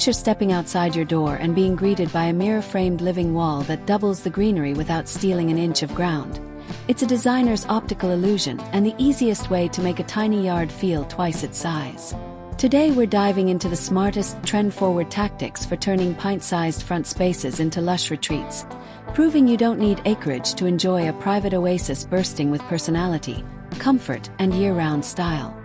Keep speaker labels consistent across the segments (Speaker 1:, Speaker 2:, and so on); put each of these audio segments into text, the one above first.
Speaker 1: Picture stepping outside your door and being greeted by a mirror-framed living wall that doubles the greenery without stealing an inch of ground. It's a designer's optical illusion and the easiest way to make a tiny yard feel twice its size. Today we're diving into the smartest, trend-forward tactics for turning pint-sized front spaces into lush retreats, proving you don't need acreage to enjoy a private oasis bursting with personality, comfort, and year-round style.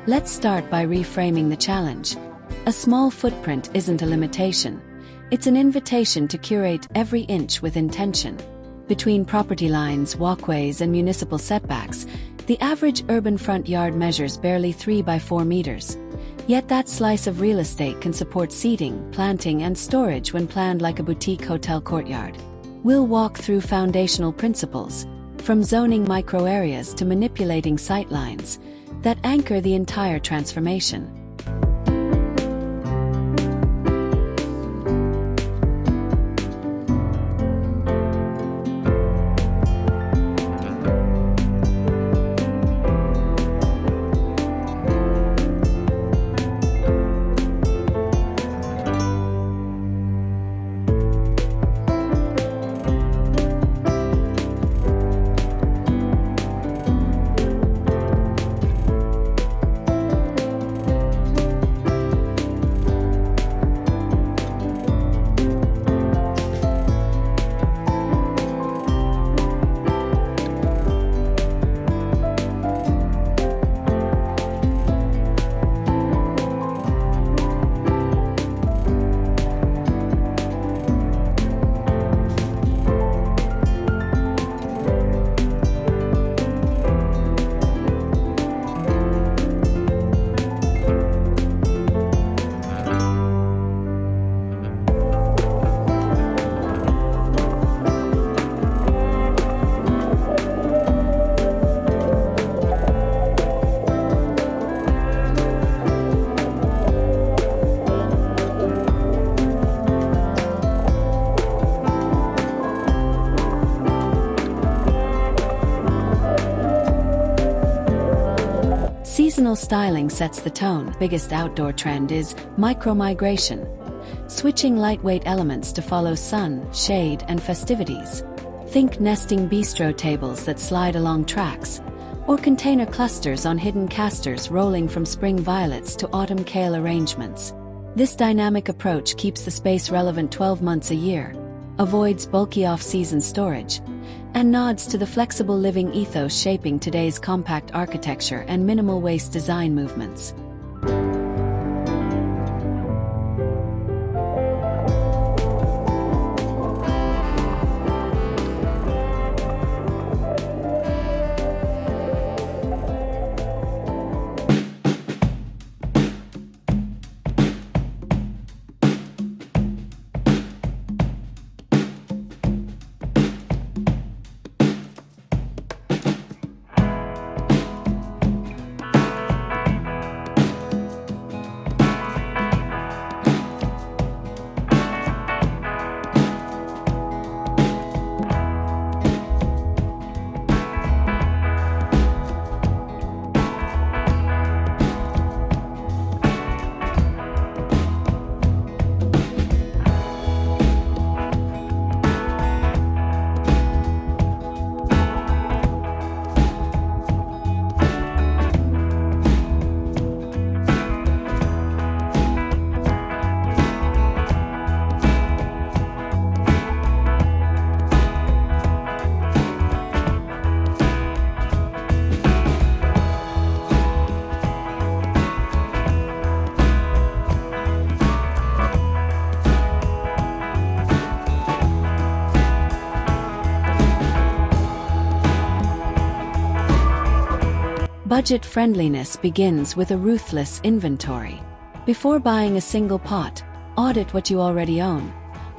Speaker 1: Let's start by reframing the challenge. A small footprint isn't a limitation. It's an invitation to curate every inch with intention. Between property lines, walkways, and municipal setbacks, the average urban front yard measures barely 3 by 4 meters. Yet that slice of real estate can support seating, planting, and storage when planned like a boutique hotel courtyard. We'll walk through foundational principles, from zoning micro areas to manipulating sightlines, that anchor the entire transformation. Seasonal styling sets the tone. Biggest outdoor trend is micro-migration, switching lightweight elements to follow sun, shade, and festivities. Think nesting bistro tables that slide along tracks, or container clusters on hidden casters rolling from spring violets to autumn kale arrangements. This dynamic approach keeps the space relevant 12 months a year, avoids bulky off-season storage, and nods to the flexible living ethos shaping today's compact architecture and minimal waste design movements. Budget friendliness begins with a ruthless inventory. Before buying a single pot, audit what you already own.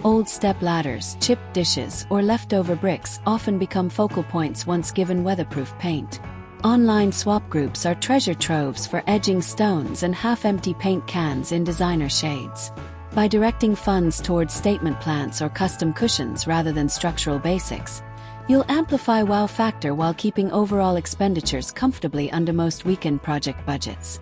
Speaker 1: Old step ladders, chipped dishes, or leftover bricks often become focal points once given weatherproof paint. Online swap groups are treasure troves for edging stones and half-empty paint cans in designer shades. By directing funds towards statement plants or custom cushions rather than structural basics, you'll amplify wow factor while keeping overall expenditures comfortably under most weekend project budgets.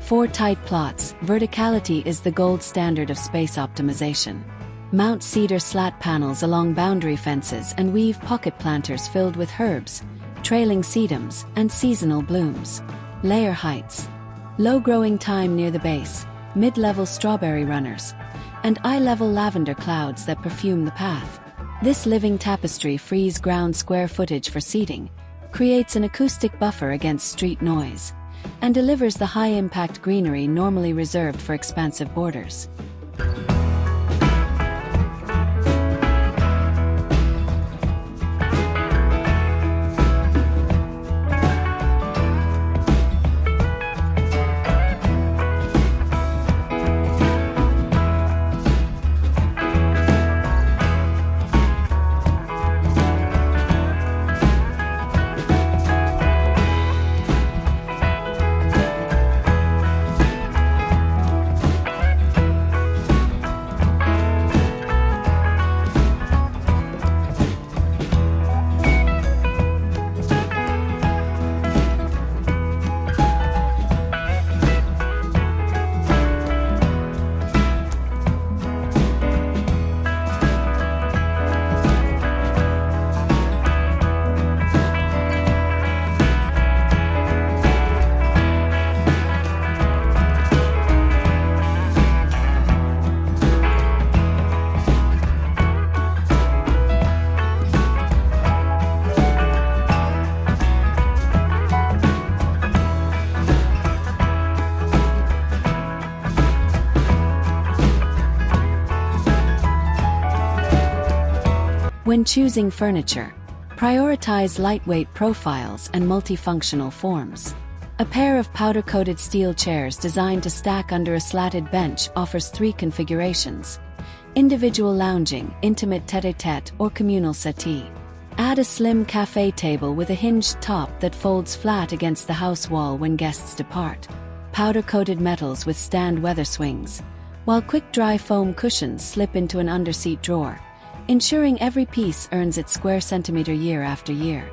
Speaker 1: For tight plots, verticality is the gold standard of space optimization. Mount cedar slat panels along boundary fences and weave pocket planters filled with herbs, trailing sedums, and seasonal blooms. Layer heights. Low growing time near the base, mid-level strawberry runners, and eye-level lavender clouds that perfume the path. This living tapestry frees ground square footage for seating, creates an acoustic buffer against street noise, and delivers the high-impact greenery normally reserved for expansive borders. When choosing furniture, prioritize lightweight profiles and multifunctional forms. A pair of powder-coated steel chairs designed to stack under a slatted bench offers 3 configurations: individual lounging, intimate tête-à-tête, or communal settee. Add a slim cafe table with a hinged top that folds flat against the house wall when guests depart. Powder-coated metals withstand weather swings, while quick-dry foam cushions slip into an underseat drawer, ensuring every piece earns its square centimeter year after year.